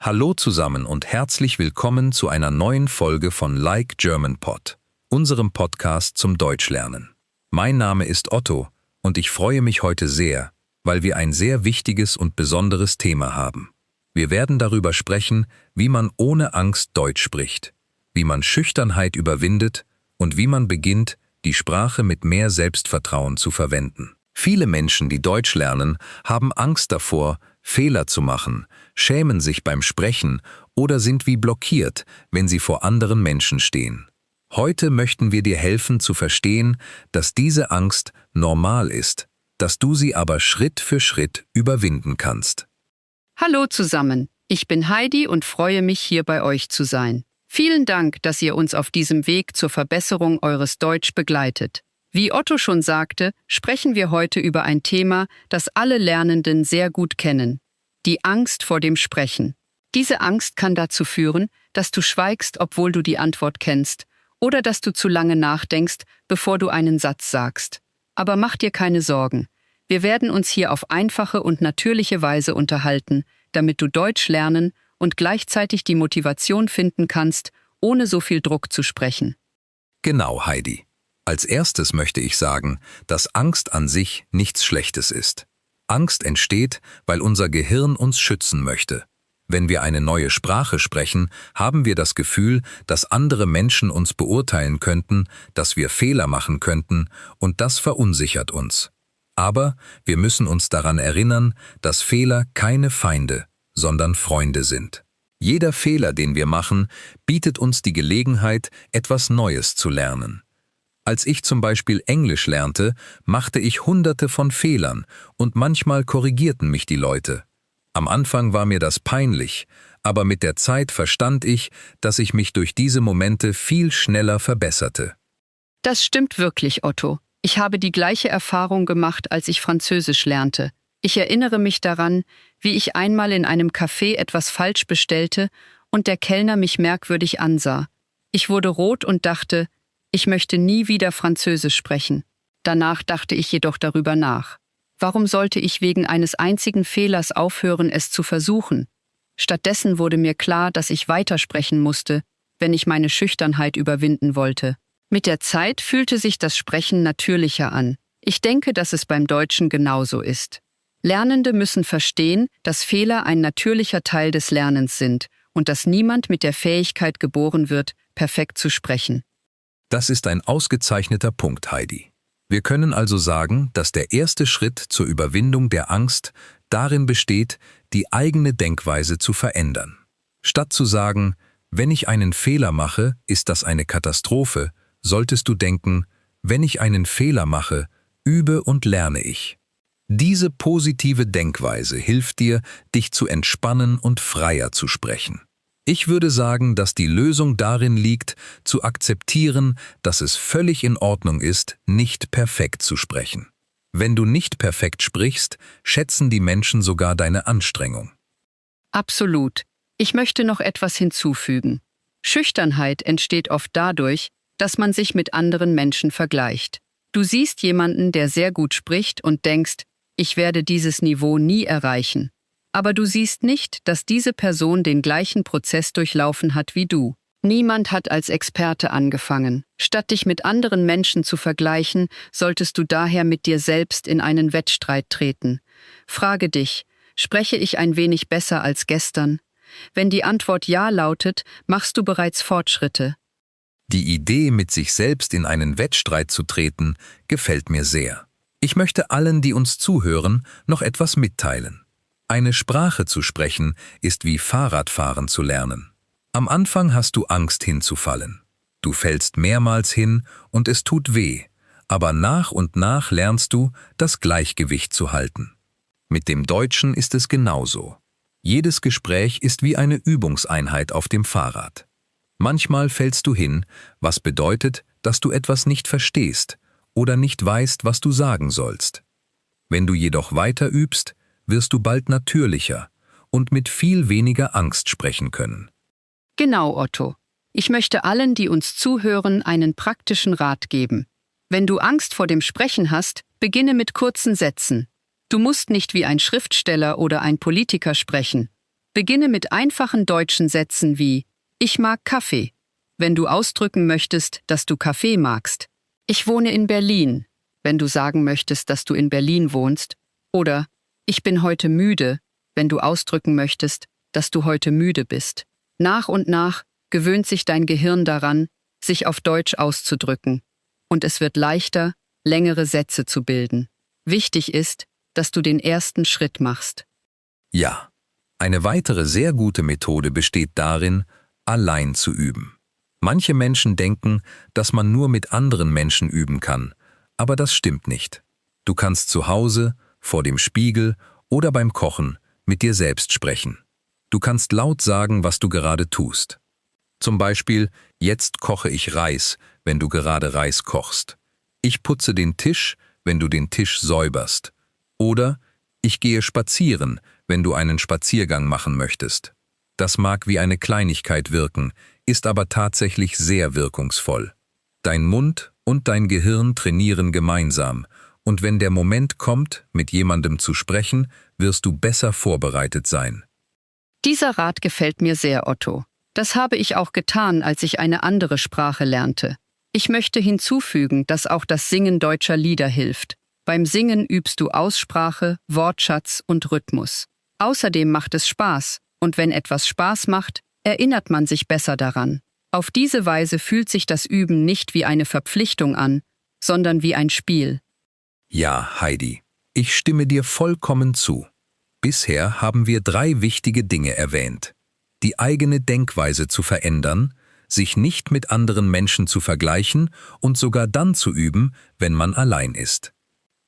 Hallo zusammen und herzlich willkommen zu einer neuen Folge von Like German Pod, unserem Podcast zum Deutschlernen. Mein Name ist Otto und ich freue mich heute sehr, weil wir ein sehr wichtiges und besonderes Thema haben. Wir werden darüber sprechen, wie man ohne Angst Deutsch spricht, wie man Schüchternheit überwindet und wie man beginnt, die Sprache mit mehr Selbstvertrauen zu verwenden. Viele Menschen, die Deutsch lernen, haben Angst davor, Fehler zu machen, schämen sich beim Sprechen oder sind wie blockiert, wenn sie vor anderen Menschen stehen. Heute möchten wir dir helfen zu verstehen, dass diese Angst normal ist, dass du sie aber Schritt für Schritt überwinden kannst. Hallo zusammen, ich bin Heidi und freue mich, hier bei euch zu sein. Vielen Dank, dass ihr uns auf diesem Weg zur Verbesserung eures Deutsch begleitet. Wie Otto schon sagte, sprechen wir heute über ein Thema, das alle Lernenden sehr gut kennen: die Angst vor dem Sprechen. Diese Angst kann dazu führen, dass du schweigst, obwohl du die Antwort kennst, oder dass du zu lange nachdenkst, bevor du einen Satz sagst. Aber mach dir keine Sorgen. Wir werden uns hier auf einfache und natürliche Weise unterhalten, damit du Deutsch lernen und gleichzeitig die Motivation finden kannst, ohne so viel Druck zu sprechen. Genau, Heidi. Als erstes möchte ich sagen, dass Angst an sich nichts Schlechtes ist. Angst entsteht, weil unser Gehirn uns schützen möchte. Wenn wir eine neue Sprache sprechen, haben wir das Gefühl, dass andere Menschen uns beurteilen könnten, dass wir Fehler machen könnten, und das verunsichert uns. Aber wir müssen uns daran erinnern, dass Fehler keine Feinde, sondern Freunde sind. Jeder Fehler, den wir machen, bietet uns die Gelegenheit, etwas Neues zu lernen. Als ich zum Beispiel Englisch lernte, machte ich Hunderte von Fehlern und manchmal korrigierten mich die Leute. Am Anfang war mir das peinlich, aber mit der Zeit verstand ich, dass ich mich durch diese Momente viel schneller verbesserte. Das stimmt wirklich, Otto. Ich habe die gleiche Erfahrung gemacht, als ich Französisch lernte. Ich erinnere mich daran, wie ich einmal in einem Café etwas falsch bestellte und der Kellner mich merkwürdig ansah. Ich wurde rot und dachte, ich möchte nie wieder Französisch sprechen. Danach dachte ich jedoch darüber nach. Warum sollte ich wegen eines einzigen Fehlers aufhören, es zu versuchen? Stattdessen wurde mir klar, dass ich weitersprechen musste, wenn ich meine Schüchternheit überwinden wollte. Mit der Zeit fühlte sich das Sprechen natürlicher an. Ich denke, dass es beim Deutschen genauso ist. Lernende müssen verstehen, dass Fehler ein natürlicher Teil des Lernens sind und dass niemand mit der Fähigkeit geboren wird, perfekt zu sprechen. Das ist ein ausgezeichneter Punkt, Heidi. Wir können also sagen, dass der erste Schritt zur Überwindung der Angst darin besteht, die eigene Denkweise zu verändern. Statt zu sagen, wenn ich einen Fehler mache, ist das eine Katastrophe, solltest du denken, wenn ich einen Fehler mache, übe und lerne ich. Diese positive Denkweise hilft dir, dich zu entspannen und freier zu sprechen. Ich würde sagen, dass die Lösung darin liegt, zu akzeptieren, dass es völlig in Ordnung ist, nicht perfekt zu sprechen. Wenn du nicht perfekt sprichst, schätzen die Menschen sogar deine Anstrengung. Absolut. Ich möchte noch etwas hinzufügen. Schüchternheit entsteht oft dadurch, dass man sich mit anderen Menschen vergleicht. Du siehst jemanden, der sehr gut spricht und denkst, ich werde dieses Niveau nie erreichen. Aber du siehst nicht, dass diese Person den gleichen Prozess durchlaufen hat wie du. Niemand hat als Experte angefangen. Statt dich mit anderen Menschen zu vergleichen, solltest du daher mit dir selbst in einen Wettstreit treten. Frage dich, spreche ich ein wenig besser als gestern? Wenn die Antwort Ja lautet, machst du bereits Fortschritte. Die Idee, mit sich selbst in einen Wettstreit zu treten, gefällt mir sehr. Ich möchte allen, die uns zuhören, noch etwas mitteilen. Eine Sprache zu sprechen ist wie Fahrradfahren zu lernen. Am Anfang hast du Angst hinzufallen. Du fällst mehrmals hin und es tut weh, aber nach und nach lernst du, das Gleichgewicht zu halten. Mit dem Deutschen ist es genauso. Jedes Gespräch ist wie eine Übungseinheit auf dem Fahrrad. Manchmal fällst du hin, was bedeutet, dass du etwas nicht verstehst oder nicht weißt, was du sagen sollst. Wenn du jedoch weiter übst, wirst du bald natürlicher und mit viel weniger Angst sprechen können. Genau, Otto. Ich möchte allen, die uns zuhören, einen praktischen Rat geben. Wenn du Angst vor dem Sprechen hast, beginne mit kurzen Sätzen. Du musst nicht wie ein Schriftsteller oder ein Politiker sprechen. Beginne mit einfachen deutschen Sätzen wie „Ich mag Kaffee“, wenn du ausdrücken möchtest, dass du Kaffee magst. „Ich wohne in Berlin“, wenn du sagen möchtest, dass du in Berlin wohnst. Oder „Ich bin heute müde“, wenn du ausdrücken möchtest, dass du heute müde bist. Nach und nach gewöhnt sich dein Gehirn daran, sich auf Deutsch auszudrücken. Und es wird leichter, längere Sätze zu bilden. Wichtig ist, dass du den ersten Schritt machst. Ja, eine weitere sehr gute Methode besteht darin, allein zu üben. Manche Menschen denken, dass man nur mit anderen Menschen üben kann, aber das stimmt nicht. Du kannst zu Hause, vor dem Spiegel oder beim Kochen mit dir selbst sprechen. Du kannst laut sagen, was du gerade tust. Zum Beispiel, jetzt koche ich Reis, wenn du gerade Reis kochst. Ich putze den Tisch, wenn du den Tisch säuberst. Oder ich gehe spazieren, wenn du einen Spaziergang machen möchtest. Das mag wie eine Kleinigkeit wirken, ist aber tatsächlich sehr wirkungsvoll. Dein Mund und dein Gehirn trainieren gemeinsam, und wenn der Moment kommt, mit jemandem zu sprechen, wirst du besser vorbereitet sein. Dieser Rat gefällt mir sehr, Otto. Das habe ich auch getan, als ich eine andere Sprache lernte. Ich möchte hinzufügen, dass auch das Singen deutscher Lieder hilft. Beim Singen übst du Aussprache, Wortschatz und Rhythmus. Außerdem macht es Spaß, und wenn etwas Spaß macht, erinnert man sich besser daran. Auf diese Weise fühlt sich das Üben nicht wie eine Verpflichtung an, sondern wie ein Spiel. Ja, Heidi, ich stimme dir vollkommen zu. Bisher haben wir 3 wichtige Dinge erwähnt. Die eigene Denkweise zu verändern, sich nicht mit anderen Menschen zu vergleichen und sogar dann zu üben, wenn man allein ist.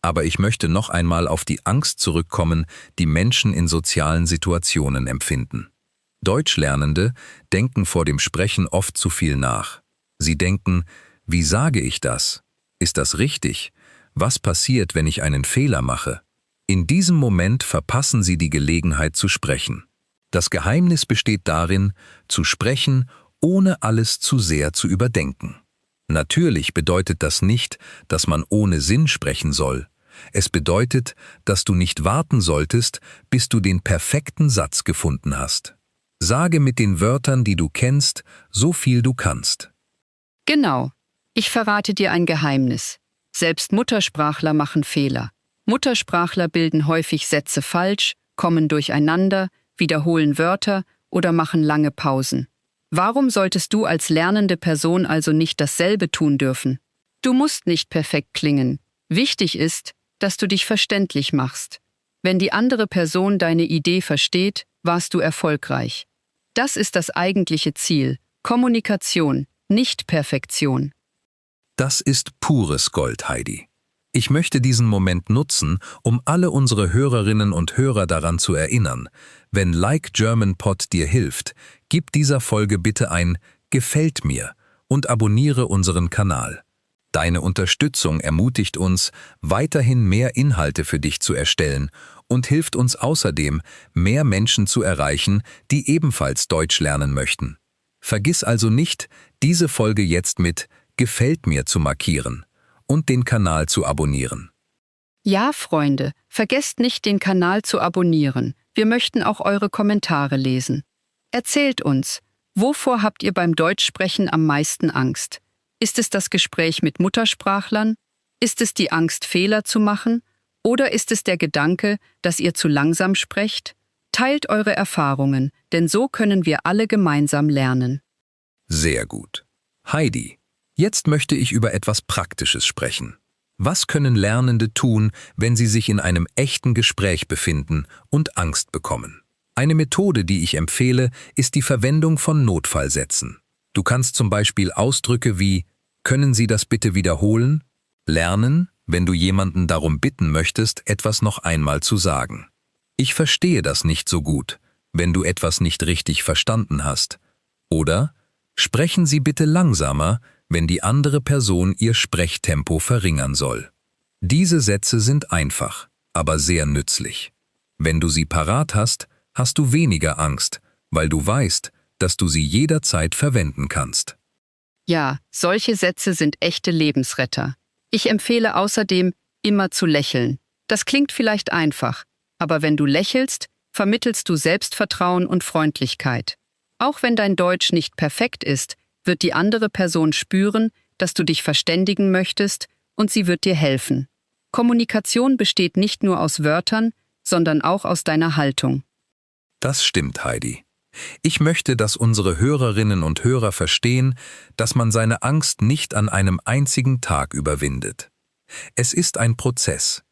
Aber ich möchte noch einmal auf die Angst zurückkommen, die Menschen in sozialen Situationen empfinden. Deutschlernende denken vor dem Sprechen oft zu viel nach. Sie denken, wie sage ich das? Ist das richtig? Was passiert, wenn ich einen Fehler mache? In diesem Moment verpassen sie die Gelegenheit zu sprechen. Das Geheimnis besteht darin, zu sprechen, ohne alles zu sehr zu überdenken. Natürlich bedeutet das nicht, dass man ohne Sinn sprechen soll. Es bedeutet, dass du nicht warten solltest, bis du den perfekten Satz gefunden hast. Sage mit den Wörtern, die du kennst, so viel du kannst. Genau. Ich verrate dir ein Geheimnis. Selbst Muttersprachler machen Fehler. Muttersprachler bilden häufig Sätze falsch, kommen durcheinander, wiederholen Wörter oder machen lange Pausen. Warum solltest du als lernende Person also nicht dasselbe tun dürfen? Du musst nicht perfekt klingen. Wichtig ist, dass du dich verständlich machst. Wenn die andere Person deine Idee versteht, warst du erfolgreich. Das ist das eigentliche Ziel. Kommunikation, nicht Perfektion. Das ist pures Gold, Heidi. Ich möchte diesen Moment nutzen, um alle unsere Hörerinnen und Hörer daran zu erinnern, wenn Like German Pod dir hilft, gib dieser Folge bitte ein „Gefällt mir“ und abonniere unseren Kanal. Deine Unterstützung ermutigt uns, weiterhin mehr Inhalte für dich zu erstellen und hilft uns außerdem, mehr Menschen zu erreichen, die ebenfalls Deutsch lernen möchten. Vergiss also nicht, diese Folge jetzt mit „Gefällt mir“ zu markieren und den Kanal zu abonnieren. Ja, Freunde, vergesst nicht, den Kanal zu abonnieren. Wir möchten auch eure Kommentare lesen. Erzählt uns, wovor habt ihr beim Deutschsprechen am meisten Angst? Ist es das Gespräch mit Muttersprachlern? Ist es die Angst, Fehler zu machen? Oder ist es der Gedanke, dass ihr zu langsam sprecht? Teilt eure Erfahrungen, denn so können wir alle gemeinsam lernen. Sehr gut. Heidi, jetzt möchte ich über etwas Praktisches sprechen. Was können Lernende tun, wenn sie sich in einem echten Gespräch befinden und Angst bekommen? Eine Methode, die ich empfehle, ist die Verwendung von Notfallsätzen. Du kannst zum Beispiel Ausdrücke wie „Können Sie das bitte wiederholen?“ lernen, wenn du jemanden darum bitten möchtest, etwas noch einmal zu sagen. „Ich verstehe das nicht so gut“, wenn du etwas nicht richtig verstanden hast. Oder „Sprechen Sie bitte langsamer“, wenn die andere Person ihr Sprechtempo verringern soll. Diese Sätze sind einfach, aber sehr nützlich. Wenn du sie parat hast, hast du weniger Angst, weil du weißt, dass du sie jederzeit verwenden kannst. Ja, solche Sätze sind echte Lebensretter. Ich empfehle außerdem, immer zu lächeln. Das klingt vielleicht einfach, aber wenn du lächelst, vermittelst du Selbstvertrauen und Freundlichkeit. Auch wenn dein Deutsch nicht perfekt ist, wird die andere Person spüren, dass du dich verständigen möchtest und sie wird dir helfen. Kommunikation besteht nicht nur aus Wörtern, sondern auch aus deiner Haltung. Das stimmt, Heidi. Ich möchte, dass unsere Hörerinnen und Hörer verstehen, dass man seine Angst nicht an einem einzigen Tag überwindet. Es ist ein Prozess.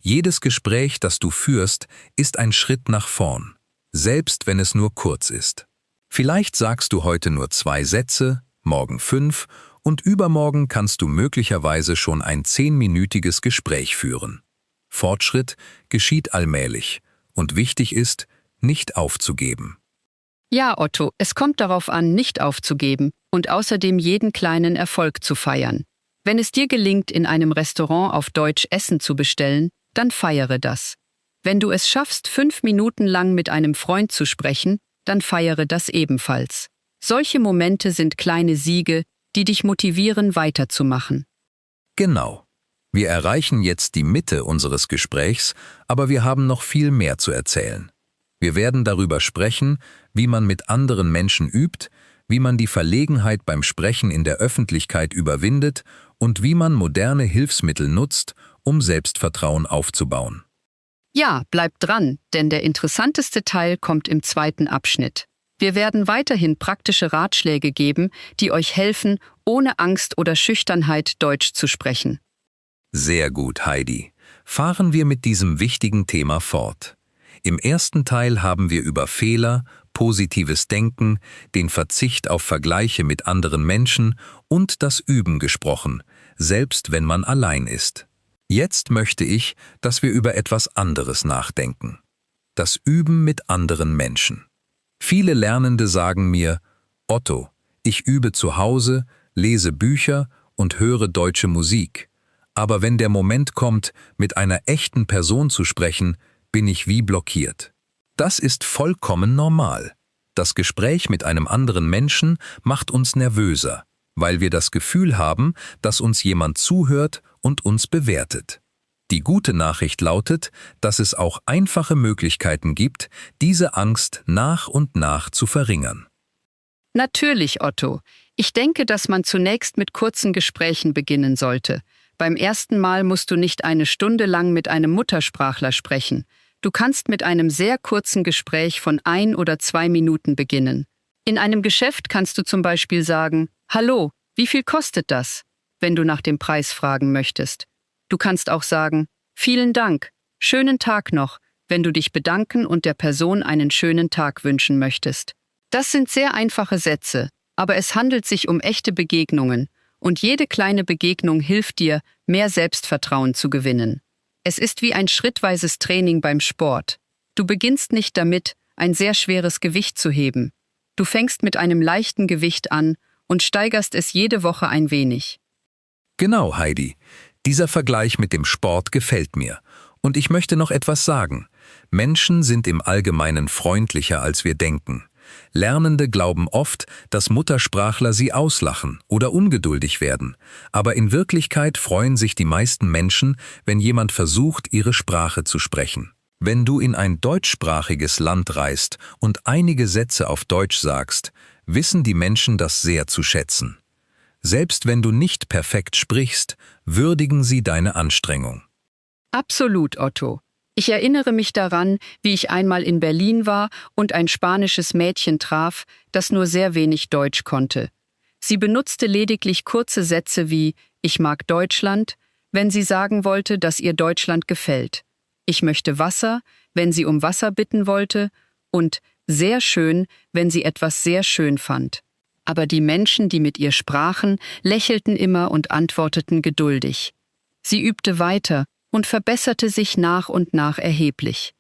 Jedes Gespräch, das du führst, ist ein Schritt nach vorn, selbst wenn es nur kurz ist. Vielleicht sagst du heute nur 2 Sätze, morgen 5 und übermorgen kannst du möglicherweise schon ein 10-minütiges Gespräch führen. Fortschritt geschieht allmählich und wichtig ist, nicht aufzugeben. Ja, Otto, es kommt darauf an, nicht aufzugeben und außerdem jeden kleinen Erfolg zu feiern. Wenn es dir gelingt, in einem Restaurant auf Deutsch Essen zu bestellen, dann feiere das. Wenn du es schaffst, 5 Minuten lang mit einem Freund zu sprechen, dann feiere das ebenfalls. Solche Momente sind kleine Siege, die dich motivieren, weiterzumachen. Genau. Wir erreichen jetzt die Mitte unseres Gesprächs, aber wir haben noch viel mehr zu erzählen. Wir werden darüber sprechen, wie man mit anderen Menschen übt, wie man die Verlegenheit beim Sprechen in der Öffentlichkeit überwindet und wie man moderne Hilfsmittel nutzt, um Selbstvertrauen aufzubauen. Ja, bleibt dran, denn der interessanteste Teil kommt im 2. Abschnitt. Wir werden weiterhin praktische Ratschläge geben, die euch helfen, ohne Angst oder Schüchternheit Deutsch zu sprechen. Sehr gut, Heidi. Fahren wir mit diesem wichtigen Thema fort. Im ersten Teil haben wir über Fehler, positives Denken, den Verzicht auf Vergleiche mit anderen Menschen und das Üben gesprochen, selbst wenn man allein ist. Jetzt möchte ich, dass wir über etwas anderes nachdenken. Das Üben mit anderen Menschen. Viele Lernende sagen mir, Otto, ich übe zu Hause, lese Bücher und höre deutsche Musik. Aber wenn der Moment kommt, mit einer echten Person zu sprechen, bin ich wie blockiert. Das ist vollkommen normal. Das Gespräch mit einem anderen Menschen macht uns nervöser, weil wir das Gefühl haben, dass uns jemand zuhört und uns bewertet. Die gute Nachricht lautet, dass es auch einfache Möglichkeiten gibt, diese Angst nach und nach zu verringern. Natürlich, Otto. Ich denke, dass man zunächst mit kurzen Gesprächen beginnen sollte. Beim ersten Mal musst du nicht eine Stunde lang mit einem Muttersprachler sprechen. Du kannst mit einem sehr kurzen Gespräch von 1 oder 2 Minuten beginnen. In einem Geschäft kannst du zum Beispiel sagen, »Hallo, wie viel kostet das?«, wenn du nach dem Preis fragen möchtest. Du kannst auch sagen, »Vielen Dank, schönen Tag noch«, wenn du dich bedanken und der Person einen schönen Tag wünschen möchtest. Das sind sehr einfache Sätze, aber es handelt sich um echte Begegnungen und jede kleine Begegnung hilft dir, mehr Selbstvertrauen zu gewinnen. Es ist wie ein schrittweises Training beim Sport. Du beginnst nicht damit, ein sehr schweres Gewicht zu heben. Du fängst mit einem leichten Gewicht an und steigerst es jede Woche ein wenig. Genau, Heidi. Dieser Vergleich mit dem Sport gefällt mir. Und ich möchte noch etwas sagen. Menschen sind im Allgemeinen freundlicher, als wir denken. Lernende glauben oft, dass Muttersprachler sie auslachen oder ungeduldig werden. Aber in Wirklichkeit freuen sich die meisten Menschen, wenn jemand versucht, ihre Sprache zu sprechen. Wenn du in ein deutschsprachiges Land reist und einige Sätze auf Deutsch sagst, wissen die Menschen das sehr zu schätzen. Selbst wenn du nicht perfekt sprichst, würdigen sie deine Anstrengung. Absolut, Otto. Ich erinnere mich daran, wie ich einmal in Berlin war und ein spanisches Mädchen traf, das nur sehr wenig Deutsch konnte. Sie benutzte lediglich kurze Sätze wie »Ich mag Deutschland«, wenn sie sagen wollte, dass ihr Deutschland gefällt. »Ich möchte Wasser«, wenn sie um Wasser bitten wollte, und »sehr schön«, wenn sie etwas sehr schön fand. Aber die Menschen, die mit ihr sprachen, lächelten immer und antworteten geduldig. Sie übte weiter und verbesserte sich nach und nach erheblich.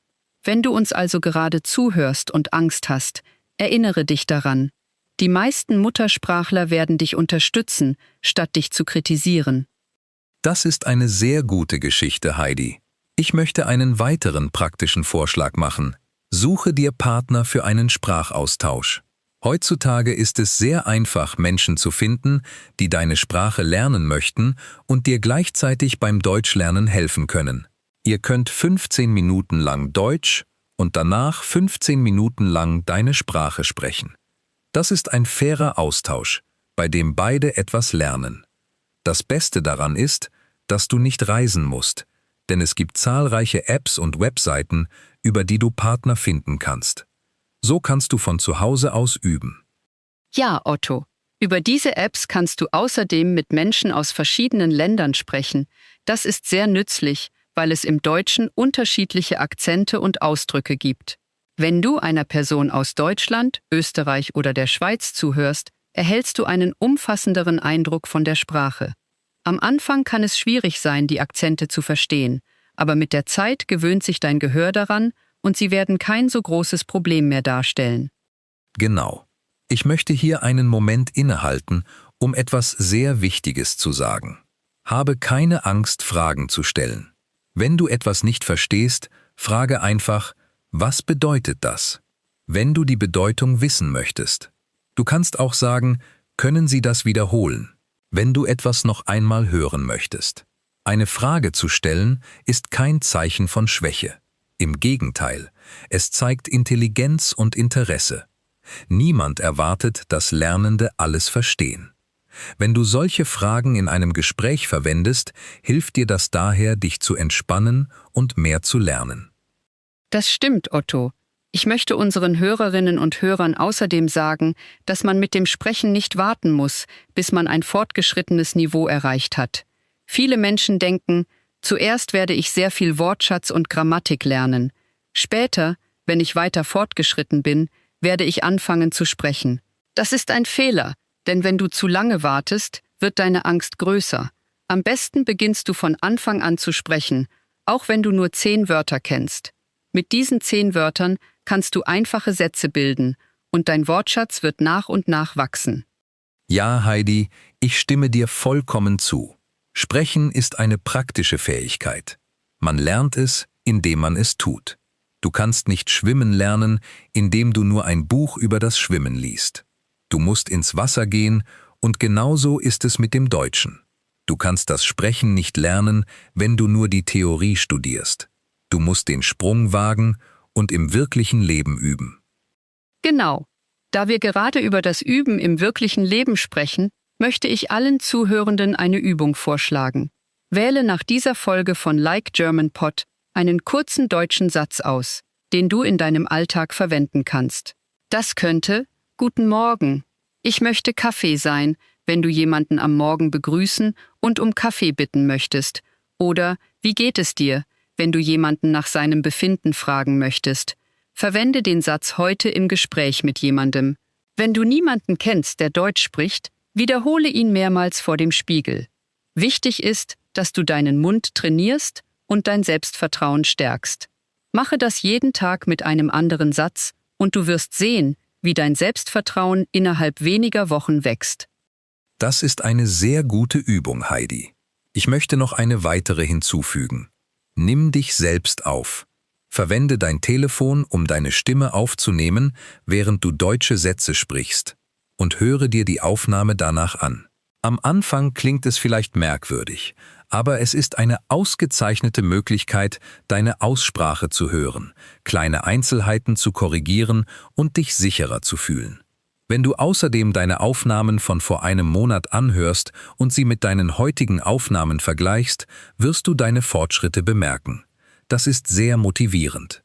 Wenn du uns also gerade zuhörst und Angst hast, erinnere dich daran. Die meisten Muttersprachler werden dich unterstützen, statt dich zu kritisieren. Das ist eine sehr gute Geschichte, Heidi. Ich möchte einen weiteren praktischen Vorschlag machen. Suche dir Partner für einen Sprachaustausch. Heutzutage ist es sehr einfach, Menschen zu finden, die deine Sprache lernen möchten und dir gleichzeitig beim Deutschlernen helfen können. Ihr könnt 15 Minuten lang Deutsch und danach 15 Minuten lang deine Sprache sprechen. Das ist ein fairer Austausch, bei dem beide etwas lernen. Das Beste daran ist, dass du nicht reisen musst, denn es gibt zahlreiche Apps und Webseiten, über die du Partner finden kannst. So kannst du von zu Hause aus üben. Ja, Otto. Über diese Apps kannst du außerdem mit Menschen aus verschiedenen Ländern sprechen. Das ist sehr nützlich, weil es im Deutschen unterschiedliche Akzente und Ausdrücke gibt. Wenn du einer Person aus Deutschland, Österreich oder der Schweiz zuhörst, erhältst du einen umfassenderen Eindruck von der Sprache. Am Anfang kann es schwierig sein, die Akzente zu verstehen, aber mit der Zeit gewöhnt sich dein Gehör daran und sie werden kein so großes Problem mehr darstellen. Genau. Ich möchte hier einen Moment innehalten, um etwas sehr Wichtiges zu sagen. Habe keine Angst, Fragen zu stellen. Wenn du etwas nicht verstehst, frage einfach, was bedeutet das? Wenn du die Bedeutung wissen möchtest. Du kannst auch sagen, können Sie das wiederholen, wenn du etwas noch einmal hören möchtest. Eine Frage zu stellen ist kein Zeichen von Schwäche. Im Gegenteil, es zeigt Intelligenz und Interesse. Niemand erwartet, dass Lernende alles verstehen. Wenn du solche Fragen in einem Gespräch verwendest, hilft dir das daher, dich zu entspannen und mehr zu lernen. Das stimmt, Otto. Ich möchte unseren Hörerinnen und Hörern außerdem sagen, dass man mit dem Sprechen nicht warten muss, bis man ein fortgeschrittenes Niveau erreicht hat. Viele Menschen denken, zuerst werde ich sehr viel Wortschatz und Grammatik lernen. Später, wenn ich weiter fortgeschritten bin, werde ich anfangen zu sprechen. Das ist ein Fehler, denn wenn du zu lange wartest, wird deine Angst größer. Am besten beginnst du von Anfang an zu sprechen, auch wenn du nur 10 Wörter kennst. Mit diesen 10 Wörtern kannst du einfache Sätze bilden und dein Wortschatz wird nach und nach wachsen. Ja, Heidi, ich stimme dir vollkommen zu. Sprechen ist eine praktische Fähigkeit. Man lernt es, indem man es tut. Du kannst nicht schwimmen lernen, indem du nur ein Buch über das Schwimmen liest. Du musst ins Wasser gehen und genauso ist es mit dem Deutschen. Du kannst das Sprechen nicht lernen, wenn du nur die Theorie studierst. Du musst den Sprung wagen und im wirklichen Leben üben. Genau. Da wir gerade über das Üben im wirklichen Leben sprechen, möchte ich allen Zuhörenden eine Übung vorschlagen. Wähle nach dieser Folge von Like German Pod einen kurzen deutschen Satz aus, den du in deinem Alltag verwenden kannst. Das könnte Guten Morgen. Ich möchte Kaffee sein, wenn du jemanden am Morgen begrüßen und um Kaffee bitten möchtest. Oder Wie geht es dir, wenn du jemanden nach seinem Befinden fragen möchtest. Verwende den Satz heute im Gespräch mit jemandem. Wenn du niemanden kennst, der Deutsch spricht, wiederhole ihn mehrmals vor dem Spiegel. Wichtig ist, dass du deinen Mund trainierst und dein Selbstvertrauen stärkst. Mache das jeden Tag mit einem anderen Satz und du wirst sehen, wie dein Selbstvertrauen innerhalb weniger Wochen wächst. Das ist eine sehr gute Übung, Heidi. Ich möchte noch eine weitere hinzufügen. Nimm dich selbst auf. Verwende dein Telefon, um deine Stimme aufzunehmen, während du deutsche Sätze sprichst. Und höre dir die Aufnahme danach an. Am Anfang klingt es vielleicht merkwürdig, aber es ist eine ausgezeichnete Möglichkeit, deine Aussprache zu hören, kleine Einzelheiten zu korrigieren und dich sicherer zu fühlen. Wenn du außerdem deine Aufnahmen von vor einem Monat anhörst und sie mit deinen heutigen Aufnahmen vergleichst, wirst du deine Fortschritte bemerken. Das ist sehr motivierend.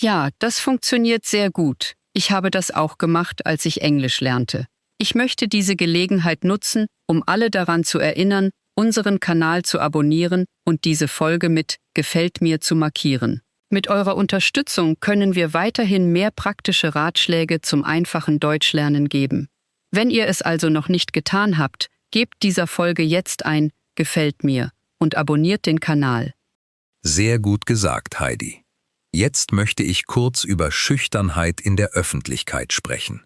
Ja, das funktioniert sehr gut. Ich habe das auch gemacht, als ich Englisch lernte. Ich möchte diese Gelegenheit nutzen, um alle daran zu erinnern, unseren Kanal zu abonnieren und diese Folge mit Gefällt mir zu markieren. Mit eurer Unterstützung können wir weiterhin mehr praktische Ratschläge zum einfachen Deutschlernen geben. Wenn ihr es also noch nicht getan habt, gebt dieser Folge jetzt ein Gefällt mir und abonniert den Kanal. Sehr gut gesagt, Heidi. Jetzt möchte ich kurz über Schüchternheit in der Öffentlichkeit sprechen.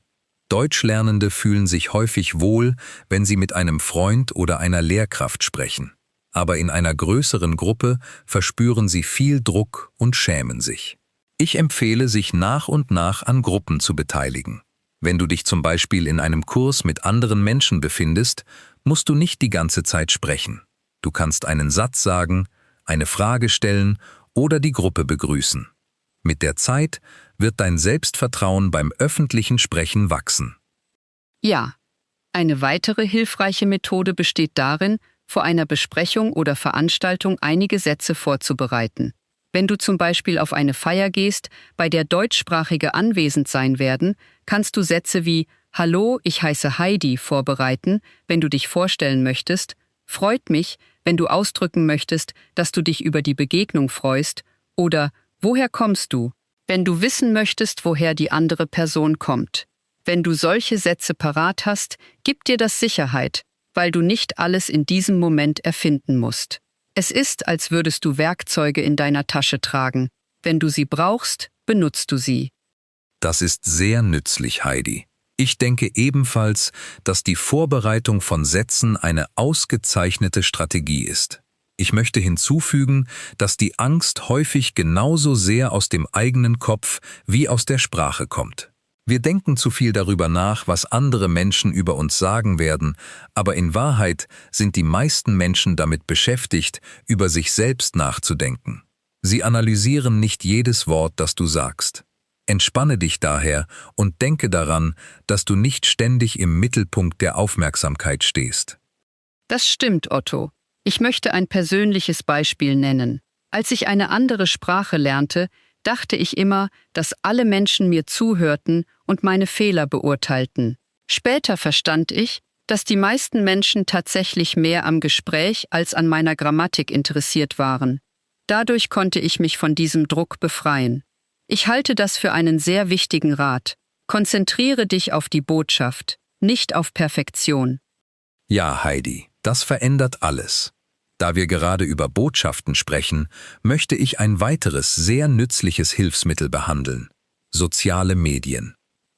Deutschlernende fühlen sich häufig wohl, wenn sie mit einem Freund oder einer Lehrkraft sprechen. Aber in einer größeren Gruppe verspüren sie viel Druck und schämen sich. Ich empfehle, sich nach und nach an Gruppen zu beteiligen. Wenn du dich zum Beispiel in einem Kurs mit anderen Menschen befindest, musst du nicht die ganze Zeit sprechen. Du kannst einen Satz sagen, eine Frage stellen oder die Gruppe begrüßen. Mit der Zeit wird dein Selbstvertrauen beim öffentlichen Sprechen wachsen. Ja, eine weitere hilfreiche Methode besteht darin, vor einer Besprechung oder Veranstaltung einige Sätze vorzubereiten. Wenn du zum Beispiel auf eine Feier gehst, bei der Deutschsprachige anwesend sein werden, kannst du Sätze wie „Hallo, ich heiße Heidi" vorbereiten, wenn du dich vorstellen möchtest, „Freut mich", wenn du ausdrücken möchtest, dass du dich über die Begegnung freust, oder „Woher kommst du?", wenn du wissen möchtest, woher die andere Person kommt. Wenn du solche Sätze parat hast, gibt dir das Sicherheit, weil du nicht alles in diesem Moment erfinden musst. Es ist, als würdest du Werkzeuge in deiner Tasche tragen. Wenn du sie brauchst, benutzt du sie. Das ist sehr nützlich, Heidi. Ich denke ebenfalls, dass die Vorbereitung von Sätzen eine ausgezeichnete Strategie ist. Ich möchte hinzufügen, dass die Angst häufig genauso sehr aus dem eigenen Kopf wie aus der Sprache kommt. Wir denken zu viel darüber nach, was andere Menschen über uns sagen werden, aber in Wahrheit sind die meisten Menschen damit beschäftigt, über sich selbst nachzudenken. Sie analysieren nicht jedes Wort, das du sagst. Entspanne dich daher und denke daran, dass du nicht ständig im Mittelpunkt der Aufmerksamkeit stehst. Das stimmt, Otto. Ich möchte ein persönliches Beispiel nennen. Als ich eine andere Sprache lernte, dachte ich immer, dass alle Menschen mir zuhörten und meine Fehler beurteilten. Später verstand ich, dass die meisten Menschen tatsächlich mehr am Gespräch als an meiner Grammatik interessiert waren. Dadurch konnte ich mich von diesem Druck befreien. Ich halte das für einen sehr wichtigen Rat. Konzentriere dich auf die Botschaft, nicht auf Perfektion. Ja, Heidi, das verändert alles. Da wir gerade über Botschaften sprechen, möchte ich ein weiteres sehr nützliches Hilfsmittel behandeln: soziale Medien.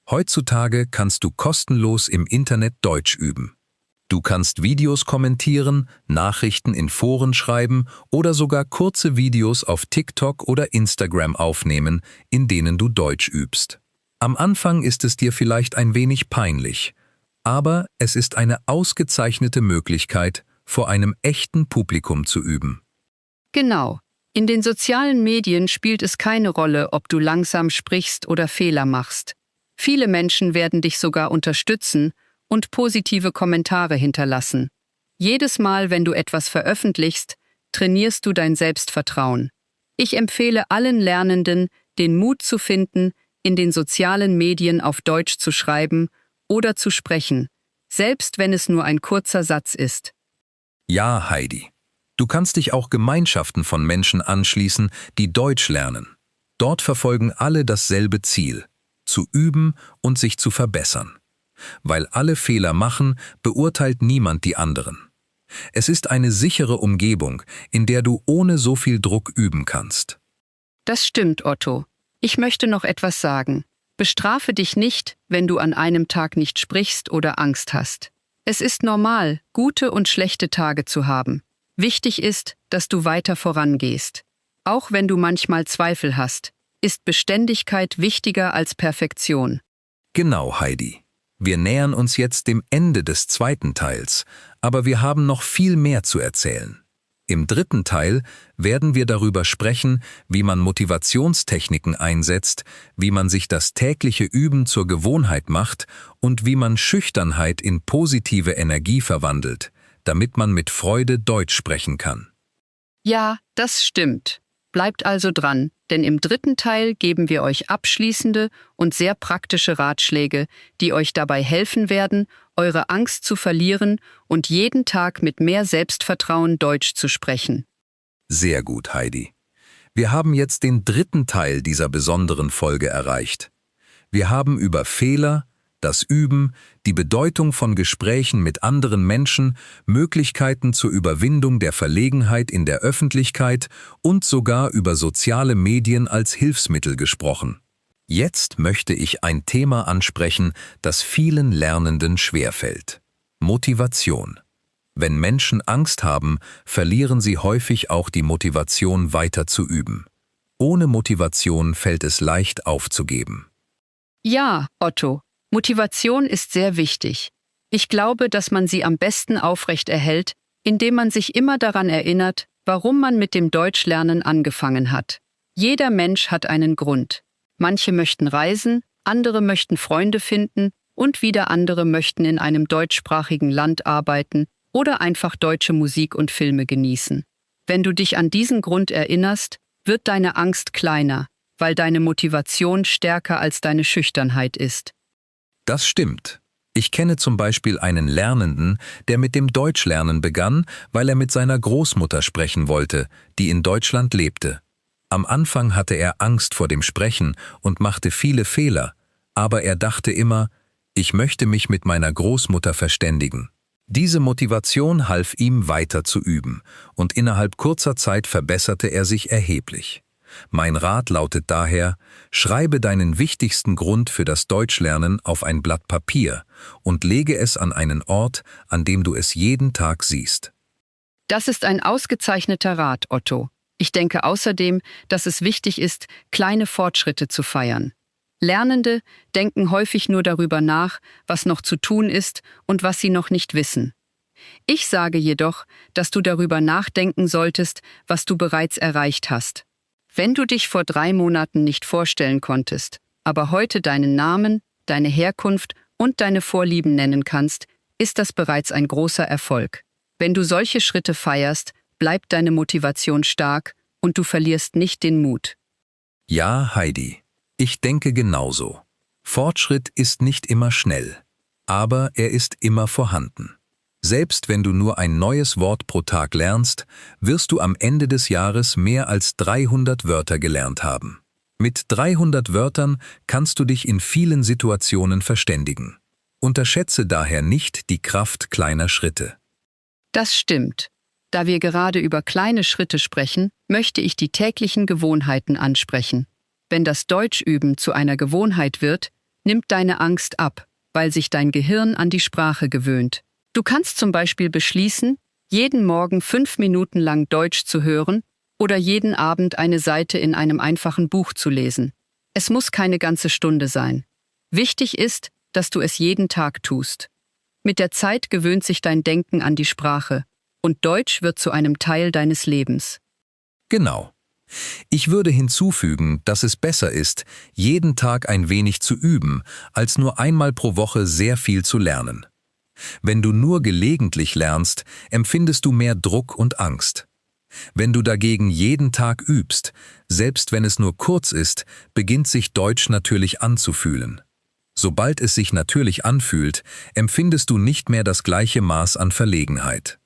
Heutzutage kannst du kostenlos im Internet Deutsch üben. Du kannst Videos kommentieren, Nachrichten in Foren schreiben oder sogar kurze Videos auf TikTok oder Instagram aufnehmen, in denen du Deutsch übst. Am Anfang ist es dir vielleicht ein wenig peinlich, aber es ist eine ausgezeichnete Möglichkeit, vor einem echten Publikum zu üben. Genau. In den sozialen Medien spielt es keine Rolle, ob du langsam sprichst oder Fehler machst. Viele Menschen werden dich sogar unterstützen und positive Kommentare hinterlassen. Jedes Mal, wenn du etwas veröffentlichst, trainierst du dein Selbstvertrauen. Ich empfehle allen Lernenden, den Mut zu finden, in den sozialen Medien auf Deutsch zu schreiben oder zu sprechen, selbst wenn es nur ein kurzer Satz ist. Ja, Heidi. Du kannst dich auch Gemeinschaften von Menschen anschließen, die Deutsch lernen. Dort verfolgen alle dasselbe Ziel: zu üben und sich zu verbessern. Weil alle Fehler machen, beurteilt niemand die anderen. Es ist eine sichere Umgebung, in der du ohne so viel Druck üben kannst. Das stimmt, Otto. Ich möchte noch etwas sagen. Bestrafe dich nicht, wenn du an einem Tag nicht sprichst oder Angst hast. Es ist normal, gute und schlechte Tage zu haben. Wichtig ist, dass du weiter vorangehst. Auch wenn du manchmal Zweifel hast, ist Beständigkeit wichtiger als Perfektion. Genau, Heidi. Wir nähern uns jetzt dem Ende des zweiten Teils, aber wir haben noch viel mehr zu erzählen. Im dritten Teil werden wir darüber sprechen, wie man Motivationstechniken einsetzt, wie man sich das tägliche Üben zur Gewohnheit macht und wie man Schüchternheit in positive Energie verwandelt, damit man mit Freude Deutsch sprechen kann. Ja, das stimmt. Bleibt also dran, denn im dritten Teil geben wir euch abschließende und sehr praktische Ratschläge, die euch dabei helfen werden, eure Angst zu verlieren und jeden Tag mit mehr Selbstvertrauen Deutsch zu sprechen. Sehr gut, Heidi. Wir haben jetzt den dritten Teil dieser besonderen Folge erreicht. Wir haben über Fehler, das Üben, die Bedeutung von Gesprächen mit anderen Menschen, Möglichkeiten zur Überwindung der Verlegenheit in der Öffentlichkeit und sogar über soziale Medien als Hilfsmittel gesprochen. Jetzt möchte ich ein Thema ansprechen, das vielen Lernenden schwerfällt: Motivation. Wenn Menschen Angst haben, verlieren sie häufig auch die Motivation, weiter zu üben. Ohne Motivation fällt es leicht aufzugeben. Ja, Otto. Motivation ist sehr wichtig. Ich glaube, dass man sie am besten aufrecht erhält, indem man sich immer daran erinnert, warum man mit dem Deutschlernen angefangen hat. Jeder Mensch hat einen Grund. Manche möchten reisen, andere möchten Freunde finden und wieder andere möchten in einem deutschsprachigen Land arbeiten oder einfach deutsche Musik und Filme genießen. Wenn du dich an diesen Grund erinnerst, wird deine Angst kleiner, weil deine Motivation stärker als deine Schüchternheit ist. Das stimmt. Ich kenne zum Beispiel einen Lernenden, der mit dem Deutschlernen begann, weil er mit seiner Großmutter sprechen wollte, die in Deutschland lebte. Am Anfang hatte er Angst vor dem Sprechen und machte viele Fehler, aber er dachte immer, ich möchte mich mit meiner Großmutter verständigen. Diese Motivation half ihm weiter zu üben, und innerhalb kurzer Zeit verbesserte er sich erheblich. Mein Rat lautet daher, schreibe deinen wichtigsten Grund für das Deutschlernen auf ein Blatt Papier und lege es an einen Ort, an dem du es jeden Tag siehst. Das ist ein ausgezeichneter Rat, Otto. Ich denke außerdem, dass es wichtig ist, kleine Fortschritte zu feiern. Lernende denken häufig nur darüber nach, was noch zu tun ist und was sie noch nicht wissen. Ich sage jedoch, dass du darüber nachdenken solltest, was du bereits erreicht hast. Wenn du dich vor 3 Monaten nicht vorstellen konntest, aber heute deinen Namen, deine Herkunft und deine Vorlieben nennen kannst, ist das bereits ein großer Erfolg. Wenn du solche Schritte feierst, bleibt deine Motivation stark und du verlierst nicht den Mut. Ja, Heidi, ich denke genauso. Fortschritt ist nicht immer schnell, aber er ist immer vorhanden. Selbst wenn du nur ein neues Wort pro Tag lernst, wirst du am Ende des Jahres mehr als 300 Wörter gelernt haben. Mit 300 Wörtern kannst du dich in vielen Situationen verständigen. Unterschätze daher nicht die Kraft kleiner Schritte. Das stimmt. Da wir gerade über kleine Schritte sprechen, möchte ich die täglichen Gewohnheiten ansprechen. Wenn das Deutschüben zu einer Gewohnheit wird, nimmt deine Angst ab, weil sich dein Gehirn an die Sprache gewöhnt. Du kannst zum Beispiel beschließen, jeden Morgen 5 Minuten lang Deutsch zu hören oder jeden Abend eine Seite in einem einfachen Buch zu lesen. Es muss keine ganze Stunde sein. Wichtig ist, dass du es jeden Tag tust. Mit der Zeit gewöhnt sich dein Denken an die Sprache und Deutsch wird zu einem Teil deines Lebens. Genau. Ich würde hinzufügen, dass es besser ist, jeden Tag ein wenig zu üben, als nur einmal pro Woche sehr viel zu lernen. Wenn du nur gelegentlich lernst, empfindest du mehr Druck und Angst. Wenn du dagegen jeden Tag übst, selbst wenn es nur kurz ist, beginnt sich Deutsch natürlich anzufühlen. Sobald es sich natürlich anfühlt, empfindest du nicht mehr das gleiche Maß an Verlegenheit.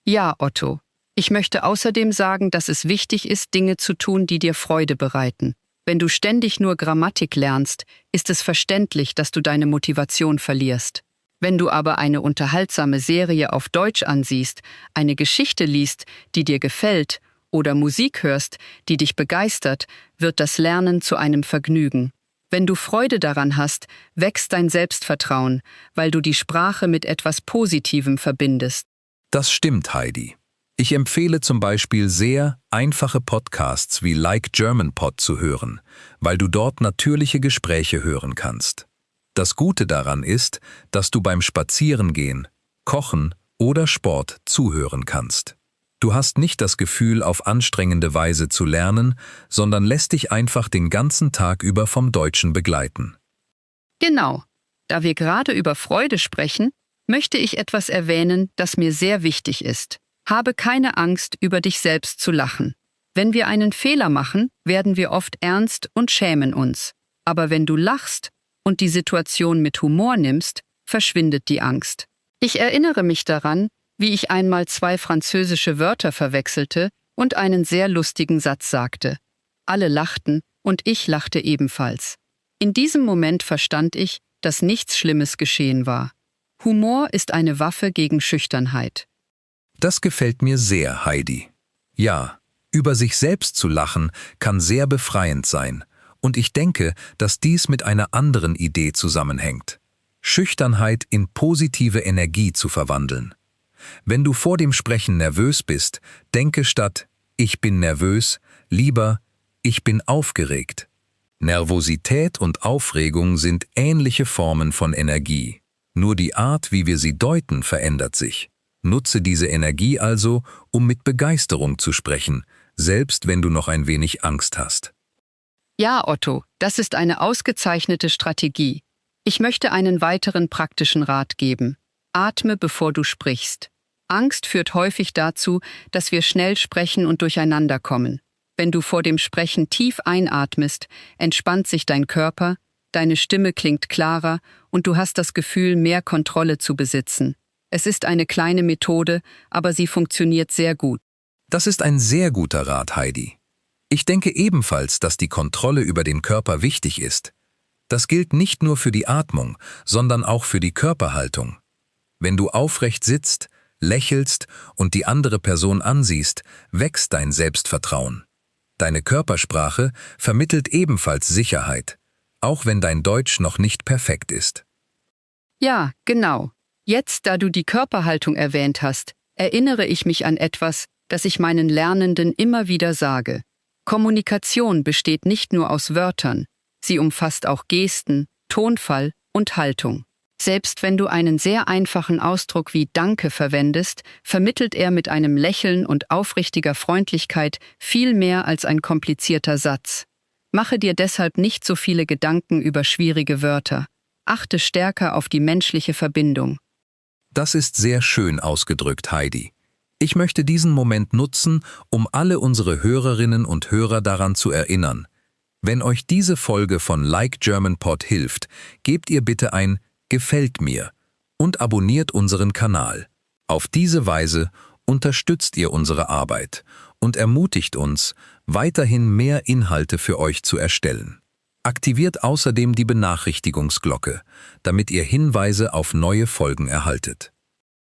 Ja, Otto. Ich möchte außerdem sagen, dass es wichtig ist, Dinge zu tun, die dir Freude bereiten. Wenn du ständig nur Grammatik lernst, ist es verständlich, dass du deine Motivation verlierst. Wenn du aber eine unterhaltsame Serie auf Deutsch ansiehst, eine Geschichte liest, die dir gefällt, oder Musik hörst, die dich begeistert, wird das Lernen zu einem Vergnügen. Wenn du Freude daran hast, wächst dein Selbstvertrauen, weil du die Sprache mit etwas Positivem verbindest. Das stimmt, Heidi. Ich empfehle zum Beispiel sehr einfache Podcasts wie Like German Pod zu hören, weil du dort natürliche Gespräche hören kannst. Das Gute daran ist, dass du beim Spazierengehen, Kochen oder Sport zuhören kannst. Du hast nicht das Gefühl, auf anstrengende Weise zu lernen, sondern lässt dich einfach den ganzen Tag über vom Deutschen begleiten. Genau. Da wir gerade über Freude sprechen, möchte ich etwas erwähnen, das mir sehr wichtig ist. Habe keine Angst, über dich selbst zu lachen. Wenn wir einen Fehler machen, werden wir oft ernst und schämen uns. Aber wenn du lachst und die Situation mit Humor nimmst, verschwindet die Angst. Ich erinnere mich daran, wie ich einmal 2 französische Wörter verwechselte und einen sehr lustigen Satz sagte. Alle lachten und ich lachte ebenfalls. In diesem Moment verstand ich, dass nichts Schlimmes geschehen war. Humor ist eine Waffe gegen Schüchternheit. Das gefällt mir sehr, Heidi. Ja, über sich selbst zu lachen kann sehr befreiend sein. Und ich denke, dass dies mit einer anderen Idee zusammenhängt. Schüchternheit in positive Energie zu verwandeln. Wenn du vor dem Sprechen nervös bist, denke statt »Ich bin nervös« lieber »Ich bin aufgeregt«. Nervosität und Aufregung sind ähnliche Formen von Energie. Nur die Art, wie wir sie deuten, verändert sich. Nutze diese Energie also, um mit Begeisterung zu sprechen, selbst wenn du noch ein wenig Angst hast. Ja, Otto, das ist eine ausgezeichnete Strategie. Ich möchte einen weiteren praktischen Rat geben. Atme, bevor du sprichst. Angst führt häufig dazu, dass wir schnell sprechen und durcheinander kommen. Wenn du vor dem Sprechen tief einatmest, entspannt sich dein Körper, deine Stimme klingt klarer und du hast das Gefühl, mehr Kontrolle zu besitzen. Es ist eine kleine Methode, aber sie funktioniert sehr gut. Das ist ein sehr guter Rat, Heidi. Ich denke ebenfalls, dass die Kontrolle über den Körper wichtig ist. Das gilt nicht nur für die Atmung, sondern auch für die Körperhaltung. Wenn du aufrecht sitzt, lächelst und die andere Person ansiehst, wächst dein Selbstvertrauen. Deine Körpersprache vermittelt ebenfalls Sicherheit, auch wenn dein Deutsch noch nicht perfekt ist. Ja, genau. Jetzt, da du die Körperhaltung erwähnt hast, erinnere ich mich an etwas, das ich meinen Lernenden immer wieder sage. Kommunikation besteht nicht nur aus Wörtern, sie umfasst auch Gesten, Tonfall und Haltung. Selbst wenn du einen sehr einfachen Ausdruck wie Danke verwendest, vermittelt er mit einem Lächeln und aufrichtiger Freundlichkeit viel mehr als ein komplizierter Satz. Mache dir deshalb nicht so viele Gedanken über schwierige Wörter. Achte stärker auf die menschliche Verbindung. Das ist sehr schön ausgedrückt, Heidi. Ich möchte diesen Moment nutzen, um alle unsere Hörerinnen und Hörer daran zu erinnern. Wenn euch diese Folge von Like German Pod hilft, gebt ihr bitte ein Gefällt mir und abonniert unseren Kanal. Auf diese Weise unterstützt ihr unsere Arbeit und ermutigt uns, weiterhin mehr Inhalte für euch zu erstellen. Aktiviert außerdem die Benachrichtigungsglocke, damit ihr Hinweise auf neue Folgen erhaltet.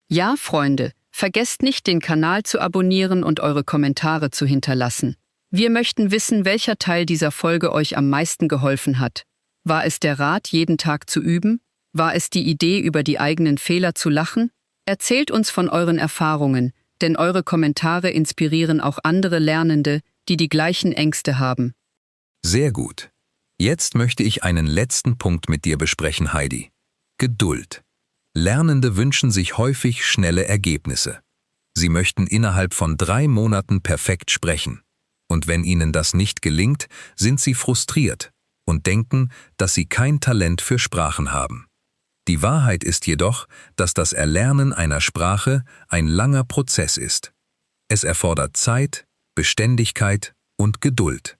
Ja, Freunde, vergesst nicht, den Kanal zu abonnieren und eure Kommentare zu hinterlassen. Wir möchten wissen, welcher Teil dieser Folge euch am meisten geholfen hat. War es der Rat, jeden Tag zu üben? War es die Idee, über die eigenen Fehler zu lachen? Erzählt uns von euren Erfahrungen, denn eure Kommentare inspirieren auch andere Lernende, die die gleichen Ängste haben. Sehr gut. Jetzt möchte ich einen letzten Punkt mit dir besprechen, Heidi. Geduld. Lernende wünschen sich häufig schnelle Ergebnisse. Sie möchten innerhalb von 3 Monaten perfekt sprechen. Und wenn ihnen das nicht gelingt, sind sie frustriert und denken, dass sie kein Talent für Sprachen haben. Die Wahrheit ist jedoch, dass das Erlernen einer Sprache ein langer Prozess ist. Es erfordert Zeit, Beständigkeit und Geduld.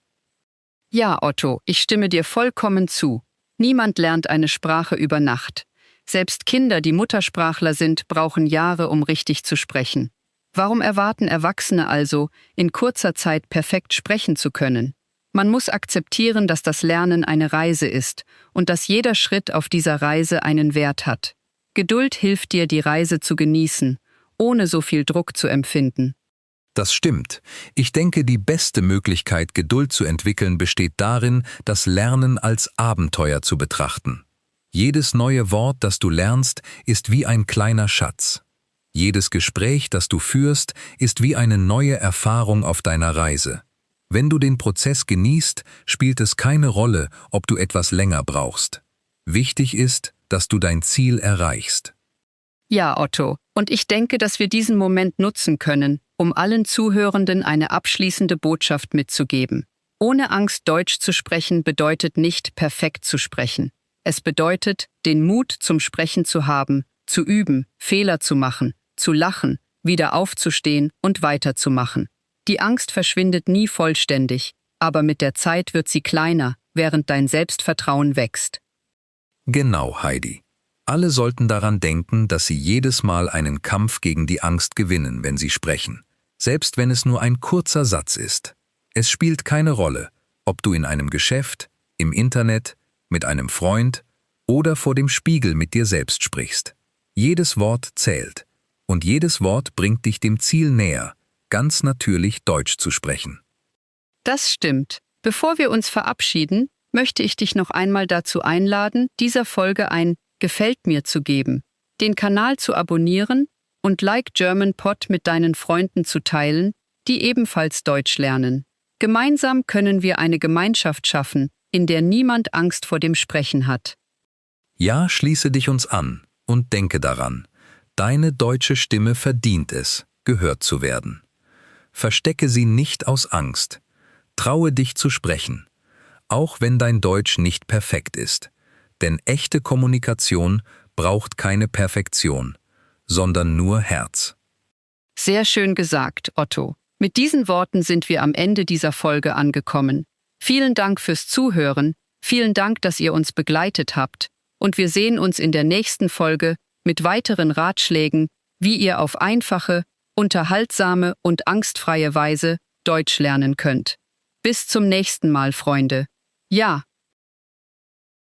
Ja, Otto, ich stimme dir vollkommen zu. Niemand lernt eine Sprache über Nacht. Selbst Kinder, die Muttersprachler sind, brauchen Jahre, um richtig zu sprechen. Warum erwarten Erwachsene also, in kurzer Zeit perfekt sprechen zu können? Man muss akzeptieren, dass das Lernen eine Reise ist und dass jeder Schritt auf dieser Reise einen Wert hat. Geduld hilft dir, die Reise zu genießen, ohne so viel Druck zu empfinden. Das stimmt. Ich denke, die beste Möglichkeit, Geduld zu entwickeln, besteht darin, das Lernen als Abenteuer zu betrachten. Jedes neue Wort, das du lernst, ist wie ein kleiner Schatz. Jedes Gespräch, das du führst, ist wie eine neue Erfahrung auf deiner Reise. Wenn du den Prozess genießt, spielt es keine Rolle, ob du etwas länger brauchst. Wichtig ist, dass du dein Ziel erreichst. Ja, Otto, und ich denke, dass wir diesen Moment nutzen können, um allen Zuhörenden eine abschließende Botschaft mitzugeben. Ohne Angst, Deutsch zu sprechen, bedeutet nicht, perfekt zu sprechen. Es bedeutet, den Mut zum Sprechen zu haben, zu üben, Fehler zu machen, zu lachen, wieder aufzustehen und weiterzumachen. Die Angst verschwindet nie vollständig, aber mit der Zeit wird sie kleiner, während dein Selbstvertrauen wächst. Genau, Heidi. Alle sollten daran denken, dass sie jedes Mal einen Kampf gegen die Angst gewinnen, wenn sie sprechen. Selbst wenn es nur ein kurzer Satz ist. Es spielt keine Rolle, ob du in einem Geschäft, im Internet, mit einem Freund oder vor dem Spiegel mit dir selbst sprichst. Jedes Wort zählt. Und jedes Wort bringt dich dem Ziel näher, ganz natürlich Deutsch zu sprechen. Das stimmt. Bevor wir uns verabschieden, möchte ich dich noch einmal dazu einladen, dieser Folge ein Gefällt mir zu geben, den Kanal zu abonnieren und Like German Pod mit deinen Freunden zu teilen, die ebenfalls Deutsch lernen. Gemeinsam können wir eine Gemeinschaft schaffen, in der niemand Angst vor dem Sprechen hat. Ja, schließe dich uns an und denke daran, deine deutsche Stimme verdient es, gehört zu werden. Verstecke sie nicht aus Angst. Traue dich zu sprechen, auch wenn dein Deutsch nicht perfekt ist. Denn echte Kommunikation braucht keine Perfektion, sondern nur Herz. Sehr schön gesagt, Otto. Mit diesen Worten sind wir am Ende dieser Folge angekommen. Vielen Dank fürs Zuhören, vielen Dank, dass ihr uns begleitet habt, und wir sehen uns in der nächsten Folge mit weiteren Ratschlägen, wie ihr auf einfache, unterhaltsame und angstfreie Weise Deutsch lernen könnt. Bis zum nächsten Mal, Freunde. Ja,